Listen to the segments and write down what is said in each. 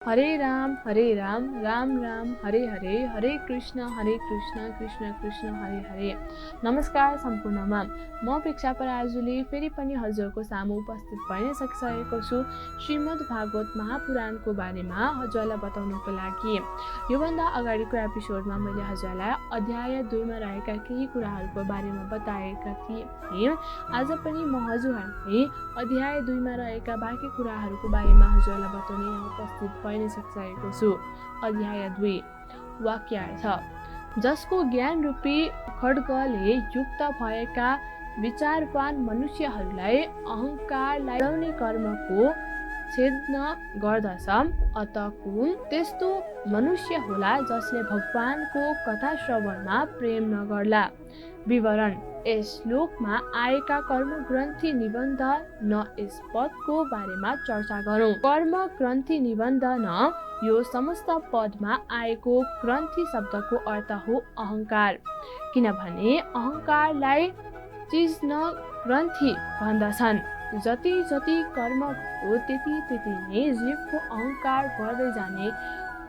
हरे राम राम राम हरे हरे, हरे कृष्ण कृष्ण कृष्ण हरे हरे। नमस्कार सम्पूर्णमा, म प्रेक्षा पराजुली फेरि पनि हजुरको सामु उपस्थित भइन सकिसकेको छु श्रीमद् भागवत महापुराणको बारेमा हजुरलाई बताउनको लागि। योभन्दा अगाडिको एपिसोडमा मैले हजुरलाई अध्याय 2 मा रहेका केही कुराहरूको बारेमा बताएका थिएँ। आज पनि म हजुरहरूलाई अध्याय 2 मा रहेका बाँकी कुराहरूको बारेमा हजुरलाई बताउन यहाँ उपस्थित भइन सकिसकेको छु। अध्याय 2 वाक्यार्थ। जसको ज्ञान रूपी खड्गले युक्त भएका विचारवान मनुष्यहरूलाई अहंकारलाई बढाउने कर्मको छेदन गर्दछ, अत कुन त्यस्तो मनुष्य होला जसले भगवानको कथा श्रवणमा प्रेम नगर्ला। विवरण। यस श्लोकमा आएका कर्म ग्रन्थि निबन्ध न यस पदको बारेमा चर्चा गरौँ। कर्म ग्रन्थि निबन्ध न यो समस्त पदमा आएको ग्रन्थि शब्दको अर्थ हो अहंकार, किनभने अहंकारलाई चिज न ग्रन्थि भन्दछन्। जति जति कर्म हो त्यति नै जीवको अहंकार बढ्दै जाने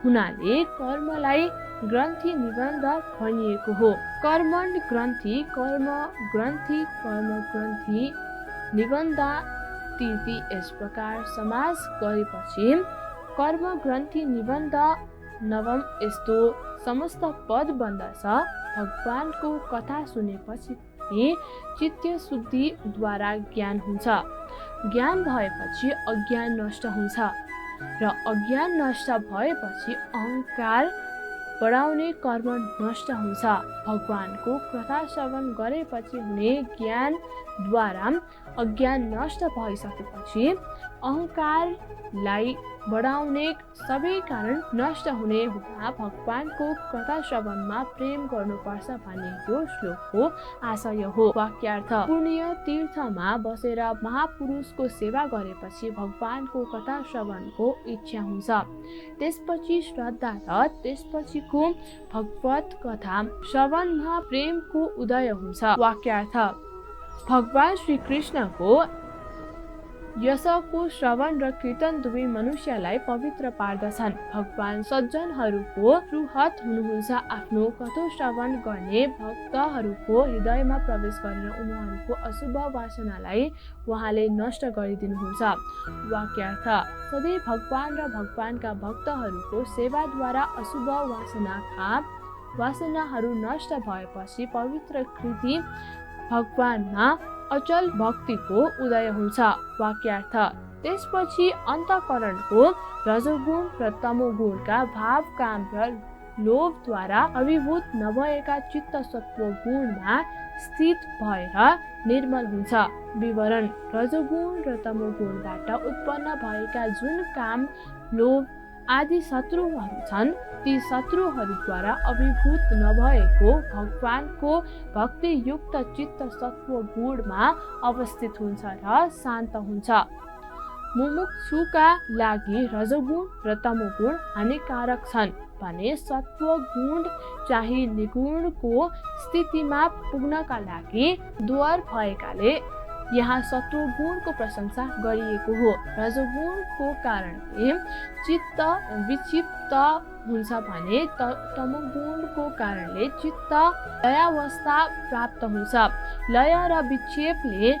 हुनाले कर्मलाई ग्रन्थि निबन्ध भनिएको हो। कर्मण्ड ग्रन्थि, कर्म ग्रन्थि, कर्म ग्रन्थि निबन्ध तीर्ति यस प्रकार समास गरेपछि कर्म ग्रन्थि निबन्ध नवम यस्तो समस्त पद बन्दछ। भगवानको कथा सुनेपछि चित्त शुद्धिद्वारा ज्ञान हुन्छ। ज्ञान भएपछि अज्ञान नष्ट हुन्छ र अज्ञान नष्ट भएपछि अहंकार बढाउने कर्म नष्ट हुन्छ। भगवानको कथा श्रवण गरेपछि हुने ज्ञानद्वारा अज्ञान नष्ट भइसकेपछि अहंकारलाई बढाउने सबै कारण नष्ट हुने हुँदा भगवानको कथा श्रवणमा प्रेम गर्नुपर्छ भन्ने यो श्लोकको आशय हो। वाक्यार्थ। पुण्य तीर्थमा बसेर महापुरुषको सेवा गरेपछि भगवानको कथा श्रवणको इच्छा हुन्छ। त्यसपछि श्रद्धा र त्यसपछिको भगवत कथा श्रवणमा प्रेमको उदय हुन्छ। वाक्यार्थ। भगवान श्री कृष्णको यशको श्रवण र कीर्तन दुवै मनुष्यलाई पवित्र पार्दछन्। भगवान सज्जनहरूको सुहृद हुनुहुन्छ। आफ्नो कथा श्रवण गर्ने भक्तहरूको हृदयमा प्रवेश गरेर उनीहरूको अशुभ वासनालाई उहाँले नष्ट गरिदिनुहुन्छ। वाक्यार्थ। सधैँ भगवान र भगवानका भक्तहरूको सेवाद्वारा अशुभ वासनाहरू नष्ट भएपछि पवित्र कृति भगवानमा अचल भक्तिको उदय हुन्छ। वाक्यार्थ। त्यसपछि अन्तःकरणको रजोगुण र तमोगुणका भाव, काम र लोभद्वारा अभिभूत नभएका चित्त सत्व गुणमा स्थित भएर निर्मल हुन्छ। विवरण। रजोगुण र तमोगुणबाट उत्पन्न भएका जुन काम, लोभ आदि शत्रुहरू छन्, ती शत्रुहरूद्वारा अभिभूत नभएको भगवानको भक्तियुक्त चित्त सत्व गुणमा अवस्थित हुन्छ र शान्त हुन्छ। मुमुक्षुका लागि रजोगुण र तमोगुण हानिकारक छन् भने सत्व गुण चाहिँ निर्गुणको स्थितिमा पुग्नका लागि द्वार भएकाले यहाँ सत्वगुणको प्रशंसा गरिएको हो। रजोगुणको कारणले चित्त विक्षिप्त हुन्छ भने तमोगुणको कारणले चित्त लयावस्था प्राप्त हुन्छ। लय र विक्षेपले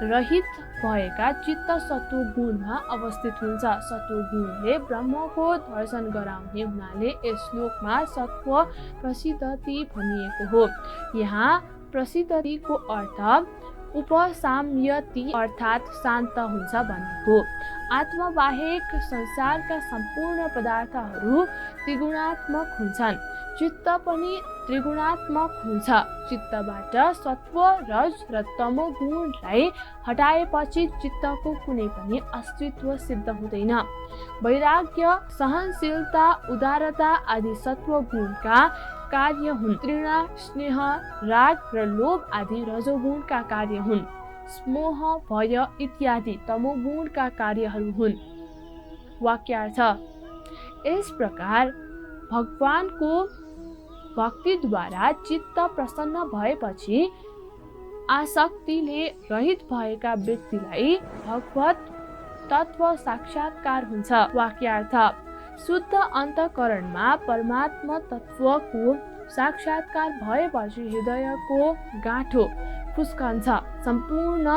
रहित भएका चित्त सत्वगुणमा अवस्थित हुन्छ। सत्वगुणले ब्रह्मको दर्शन गराउने हुनाले यस श्लोकमा सत्व प्रसिद्धति भनिएको हो। यहाँ प्रसिद्धतिको अर्थ उपसाम्यति अर्थात् शान्त हुन्छ भन्ने हो। आत्मबाहेक संसारका सम्पूर्ण पदार्थहरू त्रिगुणात्मक हुन्छन्। चित्त पनि त्रिगुणात्मक हुन्छ। चित्तबाट सत्व, रज र तमो गुणलाई हटाएपछि चित्तको कुनै पनि अस्तित्व सिद्ध हुँदैन। वैराग्य, सहनशीलता, उदारता आदि सत्व गुणका कार्य हुन्। तृष्णा, स्नेह, राग र लोभ आदि रजोगुणका कार्य हुन्। मोह, भय इत्यादि तमोगुणका कार्यहरू हुन्। वाक्यार्थ। यस प्रकार भगवानको भक्तिद्वारा चित्त प्रसन्न भएपछि आसक्तिले रहित भएका व्यक्तिलाई भगवत तत्व साक्षात्कार हुन्छ। वाक्यार्थ। शुद्ध अन्तःकरणमा परमात्मा तत्त्वको साक्षात्कार भएपछि हृदयको गाँठो फुस्कन्छ, सम्पूर्ण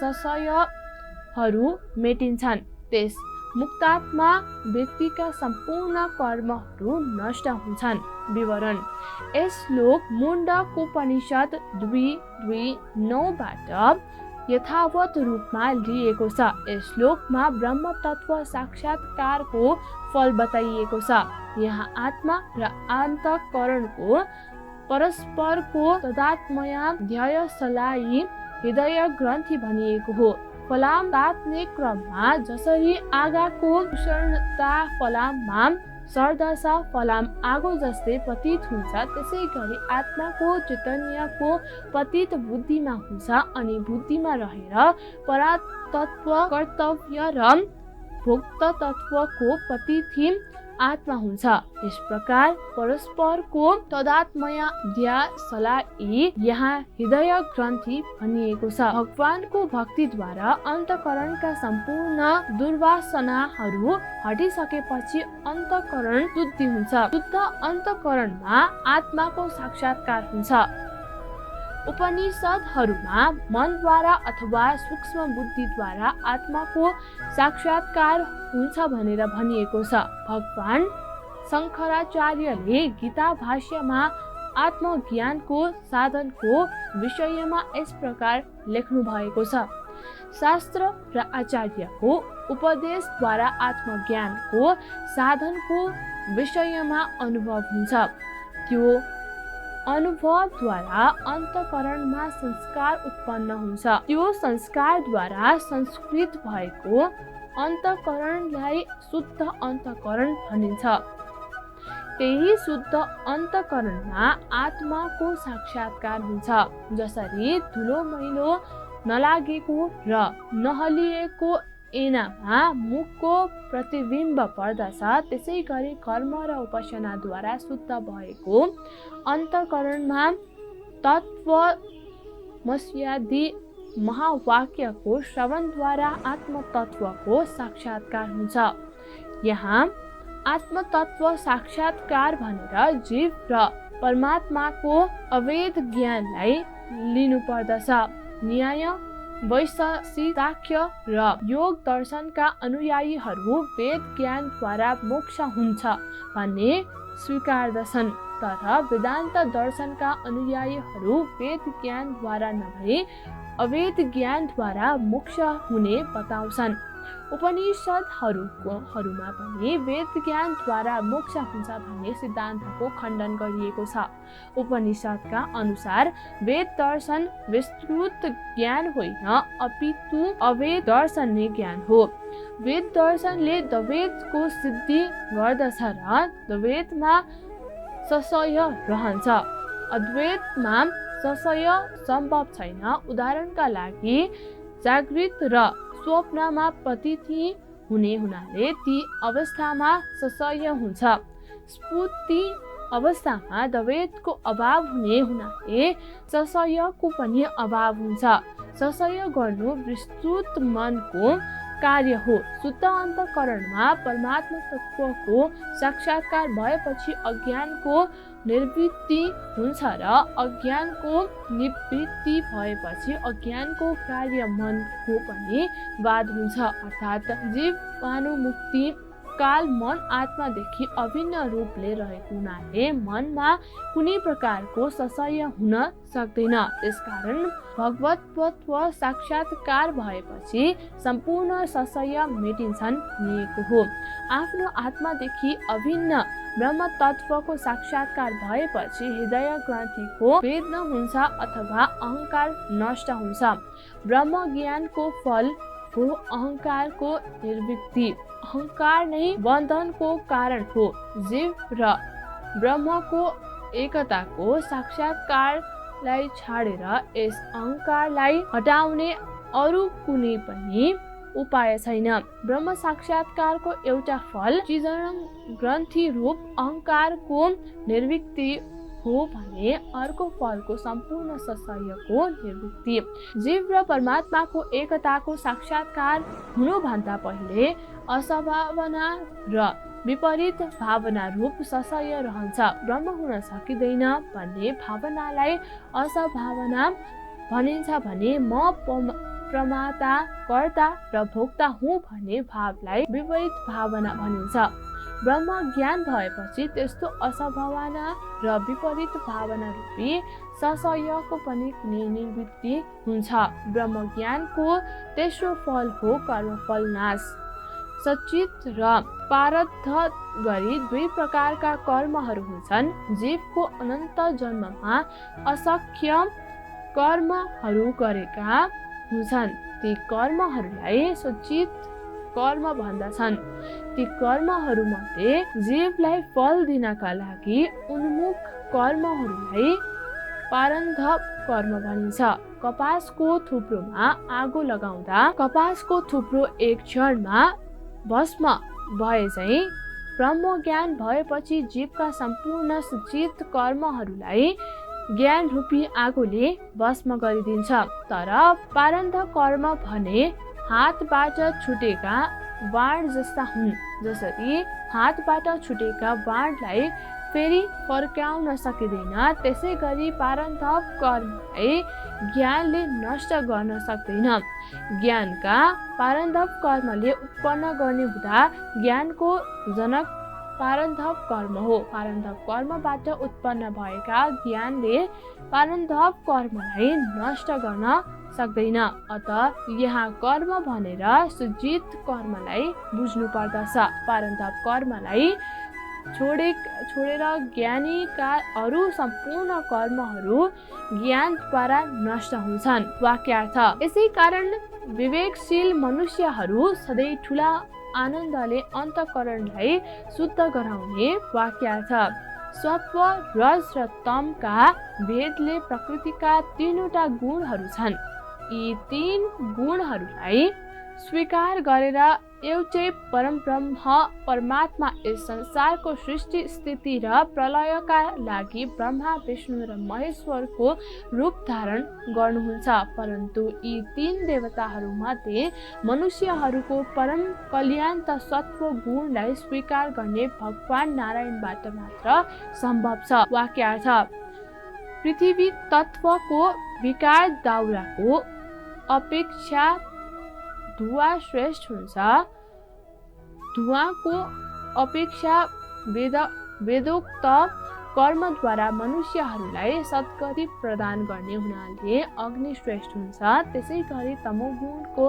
संशयहरू मेटिन्छन्। त्यस मुक्तात्मा व्यक्तिका सम्पूर्ण कर्महरू नष्ट हुन्छन्। विवरण: यस श्लोक मुण्डकोपनिषद 2:9 यथावत रूपमा लिएको छ। यस श्लोकमा ब्रह्म तत्व साक्षात्कारको फल बताइएको छ। यहाँ आत्मा र अन्तःकरणको परस्परको तादात्म्याध्यायलाई हृदय ग्रन्थि भनिएको हो। फलाम तात्ने क्रममा जसरी आगाको उष्णता फलाममा सर्दछ, फलाम आगो जस्तै पतित हुन्छ, त्यसै गरी आत्माको चैतन्यको पतित बुद्धिमा हुन्छ अनि बुद्धिमा रहेर परातत्व कर्तव्य र भोक्त तत्वको पतिथि आत्मा हुन्छ। यस प्रकार परस्परको तादात्म्याध्यायलाई यहाँ हृदय ग्रन्थि भनिएको छ। भगवानको भक्तिद्वारा अन्तःकरणका सम्पूर्ण दुर्वासनाहरू हटिसकेपछि अन्तःकरण शुद्धि हुन्छ। शुद्ध अन्तःकरणमा आत्माको साक्षात्कार हुन्छ। उपनिषदहरूमा मनद्वारा अथवा सूक्ष्म बुद्धिद्वारा आत्माको साक्षात्कार हुन्छ भनेर भनिएको छ। भगवान शङ्कराचार्यले गीता भाष्यमा आत्मज्ञानको साधनको विषयमा यस प्रकार लेख्नु भएको छ: शास्त्र र आचार्यको उपदेशद्वारा आत्मज्ञानको साधनको विषयमा अनुभव हुन्छ। त्यो अनुभवद्वारा अन्तःकरणमा संस्कार उत्पन्न हुन्छ। त्यो संस्कारद्वारा संस्कृत भएको अन्तःकरणलाई शुद्ध अन्तःकरण भनिन्छ। त्यही शुद्ध अन्तःकरणमा आत्माको साक्षात्कार हुन्छ। जसरी धुलो मैलो नलागेको र नहलिएको ऐनामा मुखको प्रतिबिम्ब पर्दछ, त्यसै गरी कर्म र उपासनाद्वारा शुद्ध भएको अन्तःकरणमा तत्त्वमस्यादि महावाक्यको श्रवणद्वारा आत्मतत्वको साक्षात्कार हुन्छ। यहाँ आत्मतत्व साक्षात्कार भनेर जीव र परमात्माको अवैध ज्ञानलाई लिनुपर्दछ। न्याय, वैशेषिकाख्य र योग दर्शनका अनुयायीहरू वेद ज्ञानद्वारा मोक्ष हुन्छ भन्ने स्वीकार्दछन्, तर वेदान्त दर्शनका अनुयायीहरू वेद ज्ञानद्वारा नभई अवेद ज्ञानद्वारा मोक्ष हुने बताउँछन्। उपनिषदहरूमा पनि वेद ज्ञानद्वारा मोक्ष हुन्छ भन्ने सिद्धान्तको खण्डन गरिएको छ। उपनिषदका अनुसार वेद दर्शन विस्तृत ज्ञान होइन, अपितु अवेद दर्शन नै ज्ञान हो। वेद दर्शनले द्वैतको सिद्धि गर्दछ र द्वैतमा संशय रहन्छ। अद्वैतमा संशय सम्भव छैन। उदाहरणका लागि जागृत र स्वप्नमा पतिथि हुने हुनाले ती अवस्थामा संशय हुन्छ। स्फूर्ति अवस्थामा द्वैतको अभाव हुने हुनाले संशयको पनि अभाव हुन्छ। संशय गर्नु विस्तृत मनको कार्य हो। शुद्ध अन्तःकरणमा परमात्मा तत्त्वको साक्षात्कार भएपछि अज्ञानको निवृत्ति हुन्छ र अज्ञानको निवृत्ति भएपछि अज्ञानको कार्य मनको पनि वाद हुन्छ। अर्थात् जीवाणुमुक्ति काल मन आत्मादेखि अभिन्न रूपले रहेको हुनाले मनमा कुनै प्रकारको संशय हुन सक्दैन। त्यसकारण भगवतत्व साक्षात्कार भएपछि सम्पूर्ण संशय मेटिन्छन् भनिएको हो। आफ्नो आत्मादेखि अभिन्न ब्रह्म तत्वको साक्षात्कार भएपछि हृदय ग्रन्थिको भेदन हुन्छ अथवा अहङ्कार नष्ट हुन्छ। ब्रह्म ज्ञानको फल हो अहङ्कारको निर्वृत्ति। अहङ्कार नै बन्धनको कारण हो। जीव र ब्रह्मको एकताको साक्षात्कारलाई छाडेर यस अहङ्कारलाई हटाउने अरू कुनै पनि उपाय छैन। ब्रह्म साक्षात्कारको एउटा फल चिजन ग्रन्थि रूप अहङ्कारको निर्वृत्ति हो भने अर्को फलको सम्पूर्ण संशयको निवृत्ति। जीव र परमात्माको एकताको साक्षात्कार हुनुभन्दा पहिले असभावना र विपरीत भावना रूप सशय रहन्छ। ब्रह्म हुन सकिँदैन भन्ने भावनालाई असभावना भनिन्छ भने म प्रमाता, कर्ता र भोक्ता हुँ भन्ने भावलाई विपरीत भावना भनिन्छ। ब्रह्म ज्ञान भएपछि त्यस्तो असभावना र विपरीत भावना रूपी सशयको पनि कुनै निवृत्ति हुन्छ। ब्रह्म ज्ञानको तेस्रो फल हो कर्मफल नाश। सचित र प्रारब्ध गरी दुई प्रकारका कर्महरू हुन्छन्। जीवको अनन्त जन्ममा असंख्य कर्महरू गरेका हुन्छन्। ती कर्महरूलाई सचित कर्म भन्दछन्। ती कर्महरूमध्ये जीवलाई फल दिनका लागि उन्मुख कर्महरूलाई प्रारब्ध कर्म भनिन्छ। कपासको थुप्रोमा आगो लगाउँदा कपासको थुप्रो एक क्षणमा भस्म भए चाहिँ ब्रह्म ज्ञान भएपछि जीवका सम्पूर्ण सचित कर्महरूलाई ज्ञान रूपी आगोले भस्म गरिदिन्छ। तर प्रारब्ध कर्म भने हातबाट छुटेका बाण जस्ता हुन्। जसरी हातबाट छुटेका बाणलाई फेरि फर्काउन सकिँदैन, त्यसै गरी प्रारब्ध कर्मलाई ज्ञानले नष्ट गर्न सक्दैन। ज्ञानका प्रारब्ध कर्मले उत्पन्न गर्ने हुँदा ज्ञानको जनक प्रारब्ध कर्म हो। प्रारब्ध कर्मबाट उत्पन्न भएका ज्ञानले प्रारब्ध कर्मलाई नष्ट गर्न सक्दैन। अत यहाँ कर्म भनेर सचित कर्मलाई बुझ्नु पर्दछ। प्रारब्ध कर्मलाई छोडेर ज्ञानीका अरू सम्पूर्ण कर्महरू ज्ञानद्वारा नष्ट हुन्छन्। वाक्यार्थ यसै कारण विवेकशील मनुष्यहरू सधैँ ठुला आनन्दले अन्तःकरणलाई शुद्ध गराउने। वाक्यार्थ सत्व, रज र तमका भेदले प्रकृतिका तीनवटा गुणहरू छन्। यी तीन गुणहरूलाई स्वीकार गरेर एउटै परमब्रह्म परमात्मा यस संसारको सृष्टि, स्थिति र प्रलयका लागि ब्रह्मा, विष्णु र महेश्वरको रूप धारण गर्नुहुन्छ। परन्तु यी तीन देवताहरूमध्ये मनुष्यहरूको परम कल्याण त सत्व गुणलाई स्वीकार गर्ने भगवान नारायणबाट मात्र सम्भव छ। वाक्यार्थ पृथ्वी तत्त्वको विकार दाउराको अपेक्षा धुवा श्रेष्ठ हुन्छ। धुवाको अपेक्षा वेदोक्त कर्मद्वारा मनुष्यहरूलाई सद्गति प्रदान गर्ने हुनाले अग्नि श्रेष्ठ हुन्छ। त्यसै गरी तमोगुणको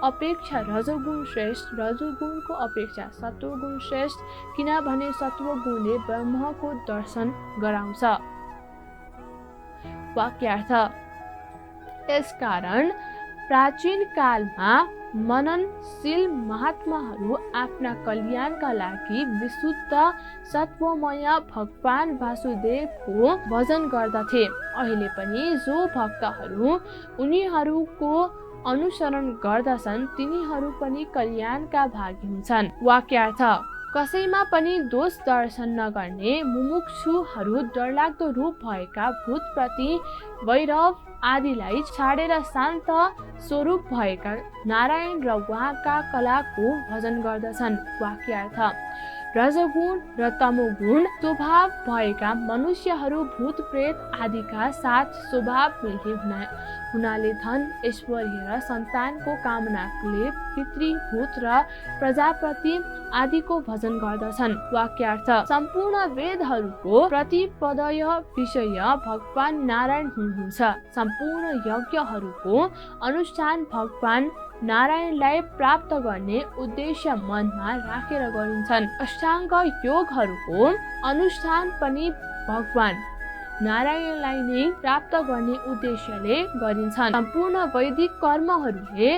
अपेक्षा रजोगुण श्रेष्ठ, रजोगुणको अपेक्षा सत्वगुण श्रेष्ठ, किनभने सत्वगुणले ब्रह्मको दर्शन गराउँछ। वाक्यार्थ यसकारण प्राचीन कालमा मननशील महात्माहरू आफ्ना कल्याणका लागि विशुद्ध सत्वमय भगवान वासुदेवको भजन गर्दथे। अहिले पनि जो भक्तहरू उनीहरूको अनुसरण गर्दछन् तिनीहरू पनि कल्याणका भागी हुन्छन्। वाक्यार्थ कसैमा पनि दोष दर्शन नगर्ने मुमुक्षुहरू डरलाग्दो रूप भएका भूतप्रति वैरव आदिलाई छाडेर शान्त स्वरूप भएका नारायण र उहाँका कलाको भजन गर्दछन्। वाक्यार्थ रजोगुण र तमोगुण स्वभाव भएका मनुष्यहरू भूत प्रेत आदिका साथ स्वभाव मिल्ने हुनाले धन, ऐश्वर्य र सन्तानको कामनाले पितृभूत र प्रजापति आदिको भजन गर्दछन्। वाक्यार्थ सम्पूर्ण वेदहरूको प्रतिपदय विषय भगवान नारायण हुनुहुन्छ। सम्पूर्ण यज्ञहरूको अनुष्ठान भगवान नारायणलाई प्राप्त गर्ने उद्देश्य मनमा राखेर गरिन्छन्। अष्टाङ्ग योगहरूको अनुष्ठान पनि भगवान नारायणलाई नै प्राप्त गर्ने उद्देश्यले गरिन्छन्। सम्पूर्ण वैदिक कर्महरूले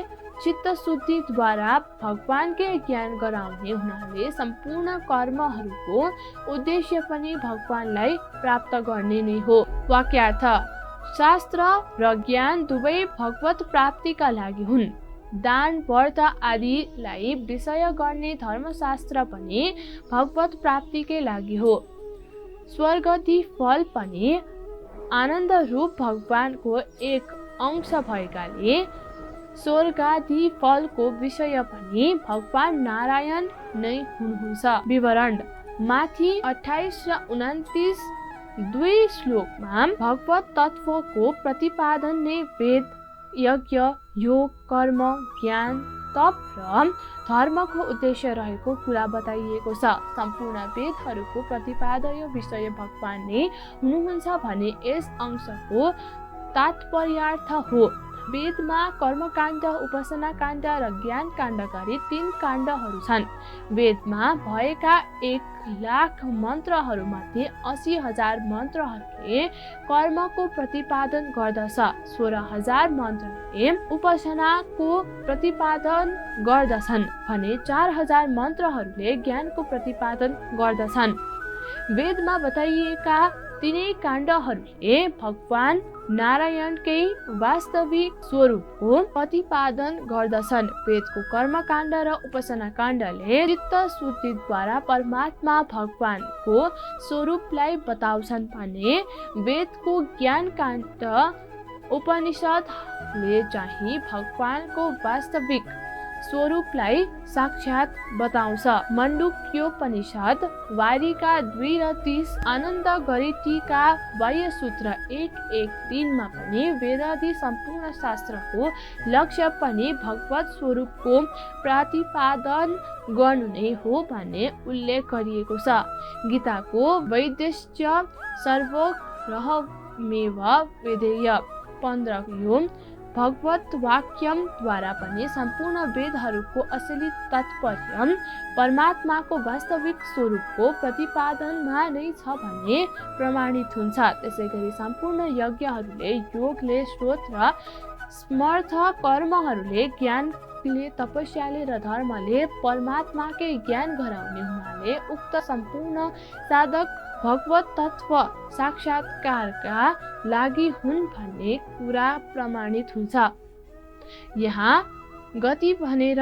चित्त शुद्धिद्वारा भगवानकै ज्ञान गराउने हुनाले सम्पूर्ण कर्महरूको उद्देश्य पनि भगवानलाई प्राप्त गर्ने नै हो। वाक्यार्थ शास्त्र र ज्ञान दुवै भगवत प्राप्तिका लागि हुन्। दान, व्रत आदिलाई विषय गर्ने धर्मशास्त्र पनि भगवत प्राप्तिकै लागि हो। स्वर्गदि फल पनि आनन्द रूप भगवानको एक अंश भएकाले स्वर्गादि फलको विषय पनि भगवान नारायण नै हुनुहुन्छ। विवरण माथि 28 र 29 दुई श्लोकमा भगवत तत्त्वको प्रतिपादन नै वेद, यज्ञ, योग, कर्म, ज्ञान, तप र धर्मको उद्देश्य रहेको कुरा बताइएको छ। सम्पूर्ण वेदहरूको प्रतिपादय विषय भगवान नै हुनुहुन्छ भने यस अंशको तात्पर्यार्थ हो। वेदमा कर्मकाण्ड, उपासनाकाण्ड र ज्ञानकाण्ड गरी 3 काण्डहरू छन्। वेदमा भएका 1,00,000 मन्त्रहरूमध्ये 80,000 मन्त्रहरूले कर्मको प्रतिपादन गर्दछ, 16,000 मन्त्रले उपासनाको प्रतिपादन गर्दछन् भने 4,000 मन्त्रहरूले ज्ञानको प्रतिपादन गर्दछन्। वेदमा बताइएका तीनै काण्डहरूले भगवान नारायणकै वास्तविक स्वरूपको प्रतिपादन गर्दछन्। वेदको कर्मकाण्ड र उपासना काण्डले चित्त शुद्धिद्वारा परमात्मा भगवानको स्वरूपलाई बताउँछन् भने वेदको ज्ञान काण्ड उपनिषदले चाहिँ भगवानको वास्तविक स्वरूपलाई साक्षात बताउँछ। मण्डुक्योपनिषद वारिका 2 र 30, आनन्द गरी टीका वायुसूत्र 1.1.3 मा पनि वेदादि सम्पूर्ण शास्त्रको लक्ष्य पनि भगवत स्वरूपको प्रतिपादन गर्नु नै हो भन्ने उल्लेख गरिएको छ। गीताको वैदेश्च सर्वग्रहमेव वेदेय 15 यो भगवत वाक्यद्वारा पनि सम्पूर्ण वेदहरूको असली तात्पर्य परमात्माको वास्तविक स्वरूपको प्रतिपादनमा नै छ भन्ने प्रमाणित हुन्छ। त्यसैगरी सम्पूर्ण यज्ञहरूले, योगले, स्रोत र समर्थ कर्महरूले, ज्ञानले, तपस्याले र धर्मले परमात्माकै ज्ञान गराउने हुनाले उक्त सम्पूर्ण साधक भगवत तत्त्व साक्षात्कारका लागि हुन् भन्ने कुरा प्रमाणित हुन्छ। यहाँ गति भनेर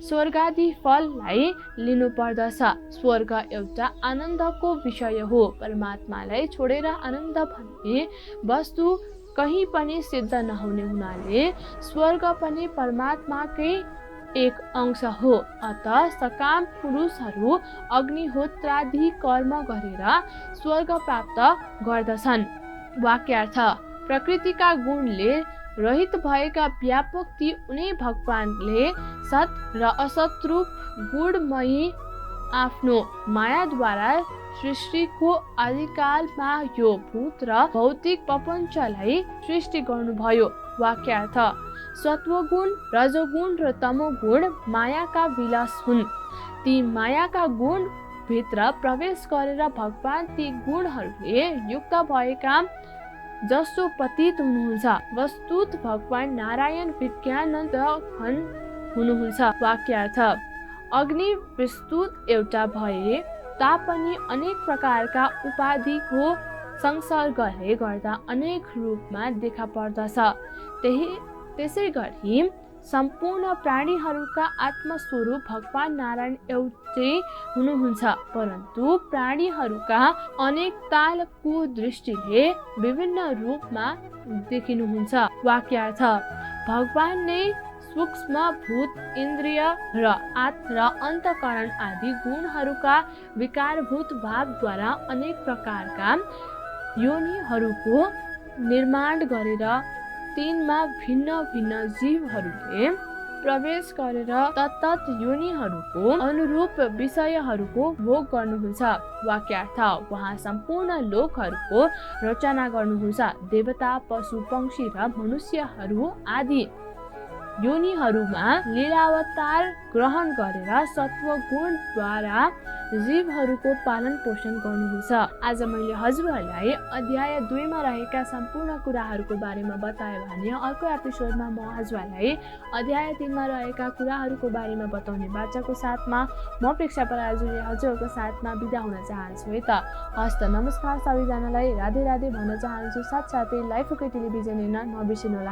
स्वर्गादि फललाई लिनु पर्दछ। स्वर्ग एउटा आनन्दको विषय हो। परमात्मालाई छोडेर आनन्द भन्ने वस्तु कहीँ पनि सिद्ध नहुने हुनाले स्वर्ग पनि परमात्माकै एक अंश हो। अतः सकाम पुरुषहरू अग्निहोत्रादि कर्म गरेर स्वर्ग प्राप्त गर्दछन्। वाक्यार्थ प्रकृतिका गुणले रहित भएका व्यापक ती उनी भगवानले सत र असत रूप गुणमयी आफ्नो मायाद्वारा सृष्टिको आदिकालमा यो भूत र भौतिक प्रपञ्चलाई सृष्टि गर्नुभयो। वाक्यार्थ सत्वगुण, रजोगुण र तमोगुण मायाका विलास हुन्। ती मायाका गुण भित्र प्रवेश गरेर भगवान ती गुणहरूले युक्त भएका जसो प्रतीत हुनुहुन्छ। वस्तुत भगवान नारायण विज्ञानन्द घन हुनुहुन्छ। वाक्यार्थ अग्नि विस्तुत एउटा भए तापनि अनेक प्रकारका उपाधिको संसर्गले गर्दा अनेक रूपमा देखा पर्दछ। त्यसै गरी सम्पूर्ण प्राणीहरूका आत्मस्वरूप भगवान नारायण एउटै हुनुहुन्छ, परन्तु प्राणीहरूका अनेकताको दृष्टिले विभिन्न रूपमा देखिनुहुन्छ। वाक्यार्थ भगवान नै सूक्ष्म भूत, इन्द्रिय र आत्मा र अन्तःकरण आदि गुणहरूका विकारभूत भावद्वारा अनेक प्रकारका योनिहरूको निर्माण गरेर तिनमा भिन्न भिन्न जीवहरूले प्रवेश गरेर तत्त योनिहरूको अनुरूप विषयहरूको भोग गर्नुहुन्छ। वाक्यार्थ उहाँ सम्पूर्ण लोकहरूको रचना गर्नुहुन्छ। देवता, पशु, पक्षी र मनुष्यहरू आदि योनिहरूमा लीलावतार ग्रहण गरेर सत्वगुणद्वारा जीवहरूको पालन पोषण गर्नुहुन्छ। आज मैले हजुरहरूलाई अध्याय 2 मा रहेका सम्पूर्ण कुराहरूको बारेमा बताएँ भने अर्को एपिसोडमा म हजुरहरूलाई अध्याय 3 मा रहेका कुराहरूको बारेमा बताउने बाचाको साथमा म प्रेक्षा पराजुले हजुरहरूको साथमा बिदा हुन चाहन्छु है त। हस्त नमस्कार सबैजनालाई, राधे राधे भन्न चाहन्छु। साथसाथै लाइफ ओके टेलिभिजन हेर्न नबिर्सिनुहोला।